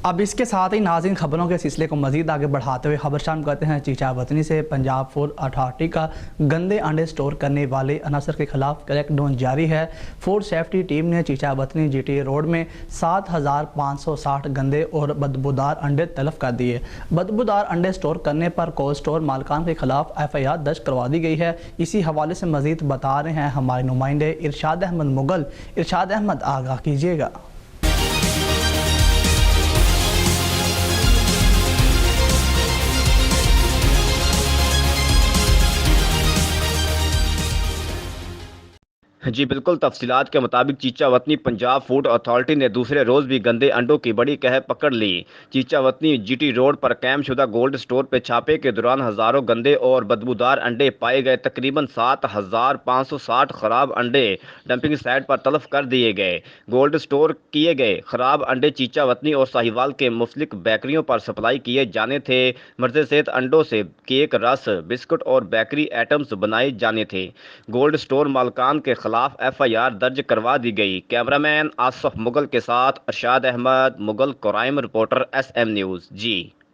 اب اس کے ساتھ ہی ناظرین خبروں کے سلسلے کو مزید آگے بڑھاتے ہوئے خبر شامل کرتے ہیں چیچا وطنی سے۔ پنجاب فوڈ اتھارٹی کا گندے انڈے سٹور کرنے والے عناصر کے خلاف کریک ڈاؤن جاری ہے۔ فوڈ سیفٹی ٹیم نے چیچا وطنی جی ٹی روڈ میں 7560 گندے اور بدبودار انڈے تلف کر دیے۔ بدبودار انڈے سٹور کرنے پر کولڈ سٹور مالکان کے خلاف FIR درج کروا دی گئی ہے۔ اسی حوالے سے مزید بتا رہے ہیں ہمارے نمائندے ارشاد احمد مغل۔ ارشاد احمد، آگاہ کیجیے گا۔ جی بالکل، تفصیلات کے مطابق چیچا وطنی پنجاب فوڈ اتھارٹی نے دوسرے روز بھی گندے انڈوں کی بڑی کہہ پکڑ لی۔ چیچا وطنی GT روڈ پر قائم شدہ گولڈ سٹور پہ چھاپے کے دوران ہزاروں گندے اور بدبودار انڈے پائے گئے۔ تقریباً 7560 خراب انڈے ڈمپنگ سائٹ پر تلف کر دیے گئے۔ گولڈ سٹور کیے گئے خراب انڈے چیچا وطنی اور ساہیوال کے مختلف بیکریوں پر سپلائی کیے جانے تھے۔ مرض صحت انڈوں سے کیک، رس، بسکٹ اور بیکری آئٹمز بنائے جانے تھے۔ گولڈ سٹور مالکان کے خلاف FIR درج کروا دی گئی۔ کیمرہ مین آصف مغل کے ساتھ Irshad Ahmed Mughal, crime reporter SM news. جی